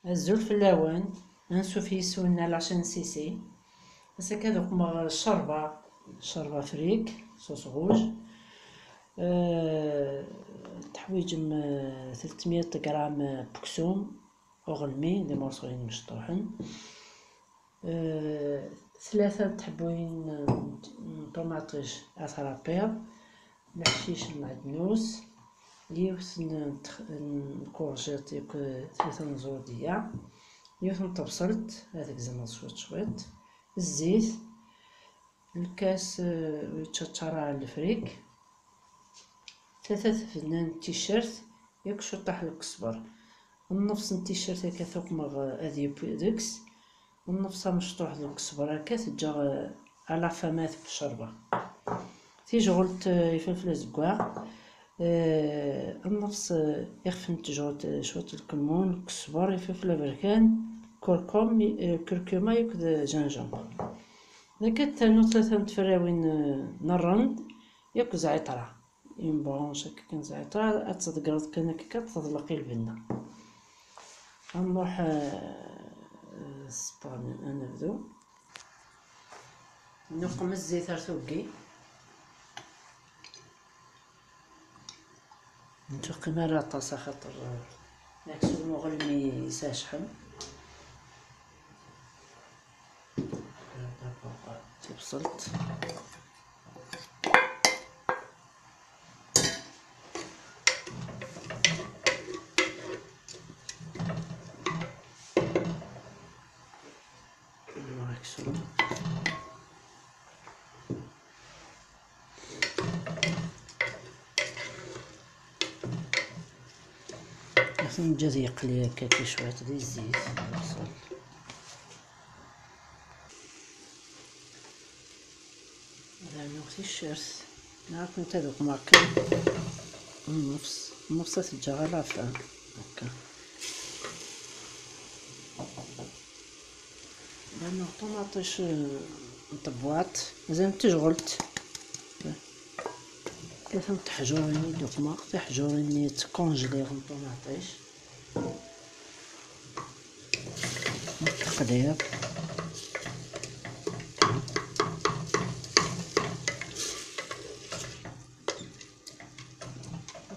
الزول في اللوان نسوف يسونا لعشان سيسي هساك هذوك الشربة فريك صوص غوج. تحويجم 300 غرام بكسوم أغلمي دي مرصوين مشطوحن. 3 تحبوين طماطيش أثرابيض، الحشيش المعدنوس، يوث الكورجيت ياك 3 نزودية، يوث طبسلت هذاك زعما شويت، الزيت، الكاس يتشطر على الفريك، 3 فنان تيشيرت ياك شطح الكسبر، النفس التيشيرت هكا ثقمغ هذي بيدكس، والنفس مشطوح الكسبر هكا تجا على فمات بالشربة، تيجغلت فلفل زكواع، النفس يخفن تجغلت شوية الكمون، الكسبر، الفلفل البركان، كركمة ياك جنجبر، هكا تانو 3 متفراوين نرند ياك زعترة اون برونش هكا كان زعترة تصدقرض كان هكا تطلقي البنة. غنروح السبان نبدو نقم الزيت رثوكي نتوقي مرة طاسة خاطر ناكسو المغلمي يساشحن تبصلت ناكسو نجي يقلي هكا شوية ديال الزيت البصل، هذا نوغ تيشيرت نعرف نتا دوك ماركان النفس تجا غير لافان هكا، هذا طماطيش مطبوعات مازال تجغلت، 3 تحجوريني دوك تحجوريني تكونجليغ طماطيش تقليب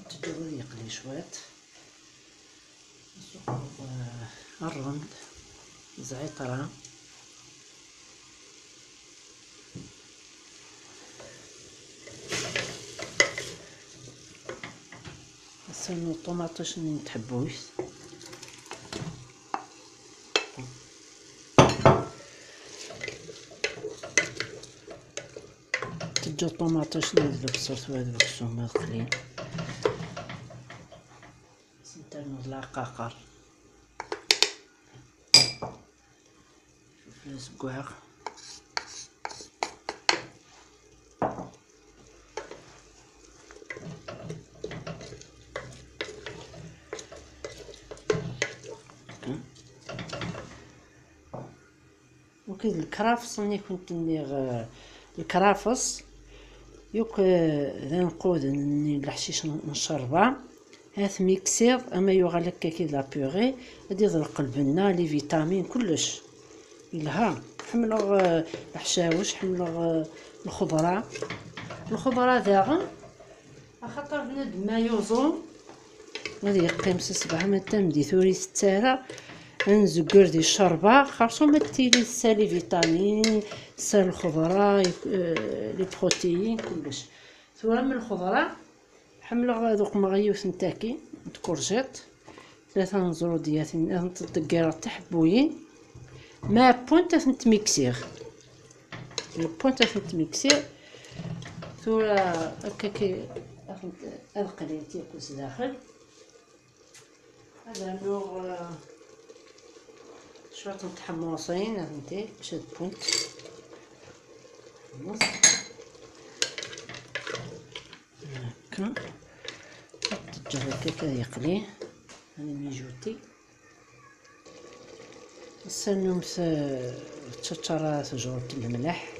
تجرب يقلي شوية الرند زعترة سنو الطماطيش اللي نتحبوش تجا الطماطيش نزلو بصرت وهذوك السماط قليل سنترنو العقاقر فلفل زكواغ وكيد الكرافس اللي كنت ندير الكرافس يوك ذا نقود الحشيش نشربه هاث ميكسير اما يغلق كي لا بيغي غادي يضرق البنه لي فيتامين كلش يلها حملغ الحشاوش حملغ الخضره داغن خاطر بنادم ما يوزون غادي يقيم 7 متى دي ثوري ستاره نزكر دي الشربة خاصو ما تيلي سالي فيتامين سال الخضرة لي بروتيين كلش ثورة من الخضرة حملة دوك مغيوث نتاكي كورجيت 3 نزروديات تدقيرة تحبوين ما بونتا نتميكسيغ ثورة هكاكي هاد قليل تيكوز داخل هذا نوغ شوية متحمصين هانتي باش تبونت هكا تجا هكاك يقلي هاني ميجوتي نستناو تشطرا تجربة الملح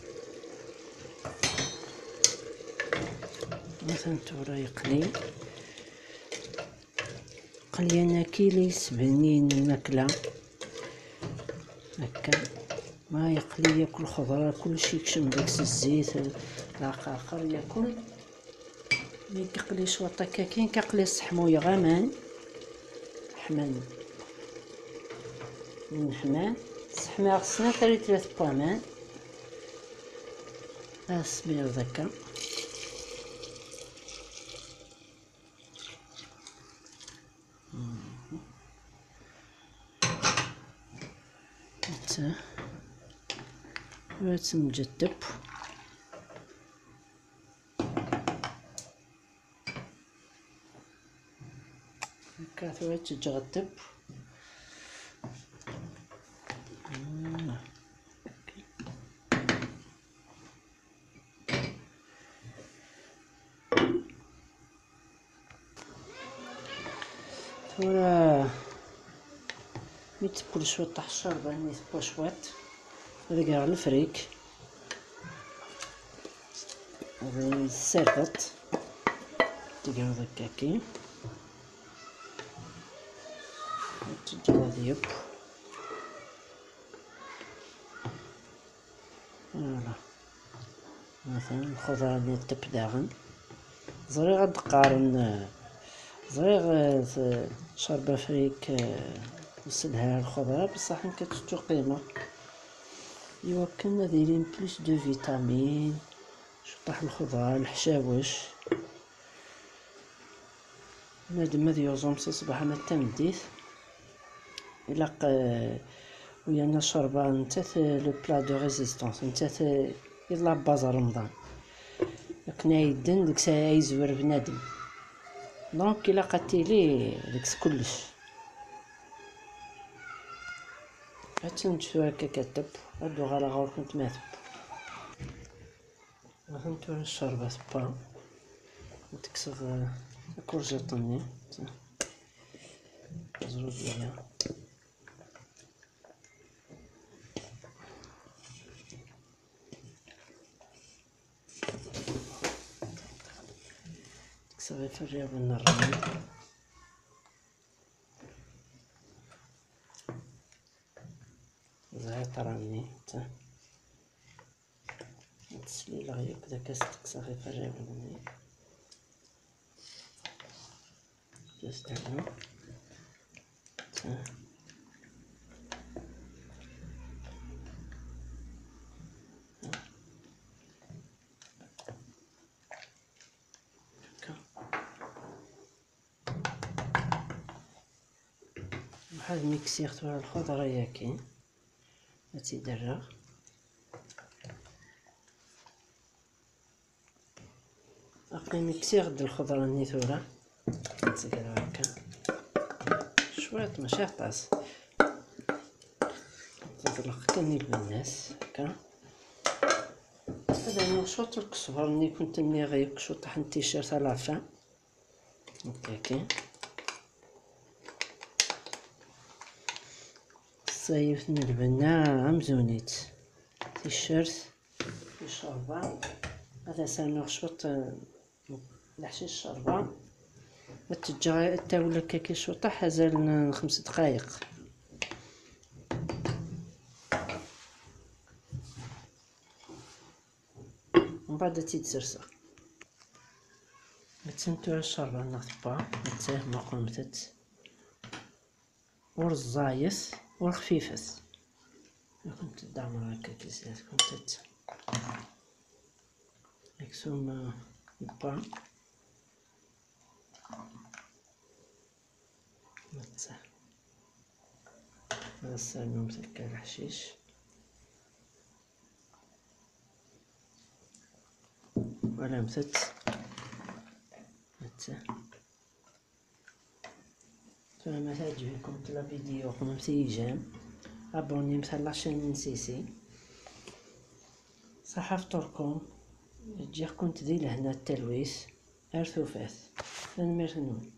مثلا تورا يقلي قلينا كيليس بنين الماكلة هكا ما يقلي ياكل خضره كلشي يكشم داكس الزيت العقاقر ياكل. ملي كيقلي شوطه كاين كيقلي الصحمويه غامان حمان من حمان الصحمه خصنا 3 بوامان السمير داكا. مجدب هكا تجغدب. وراه ملي تبكل شويه طاح الشوربه ملي تبكل شويه هذا كاع الفريك هذا السربط تلقاو دكاكي تجراديب. فوالا مثلا الخضره اللي تب داغن زريغ الدقارن زريغ شوربه فريك وسلها الخضره بصح كتشتو قيمه. ايوا كنا دايرين بلوس دو فيتامين شطح الخضره الحشاوش نادم هذا يوزوم صباح ما تمديت الا ويانا الشوربه نتا لو بلا دو ريزيستونس نتا يلا باز رمضان كنا يدن ديك الساعه يزور بنادم دونك الا قتيلي داكس كلش هاتنشوف هكا كتب هادو غالا غور كنت ماثب هانتو الشوربه با تكسغ كورجيطوني زرود ليا تكسغ في الرياض النرمي زعيط راني تسليل غير كدا كتكسغ في الرياض النرمي تستعمل واحد ميكسير تاع الخضره ياكي تيدرغ اقي ميكسير د الخضره النيثوره تسكر هكا شويه ماشي طاس تطلق كني بالناس هكا. هذا نشوط الكسور ملي كنت ملي غيكشو طاح التيشيرت لافان هكاكي صيفت من البنا مزونيت تيشيرت في شوربه هذا سانوغ شوط لحشي الشوربه ما تجا تا ولا كاكي شوطه حازال 5 دقائق ومن بعد تيتسرسق متسنتو الشوربه نغطبا متساه ما قمتت ورزايس والخفيفس كنت دعمر هكا كيسات كنت يكسوم البان متساه هذا السالمون مسكر الحشيش ولا متت فما تعجبكم لا فيديو قم سيجام ابوني مثل لاشين نسيسي صحة فطوركم تجيكم تدي لهنا التلويس ارثوفات نمرنون.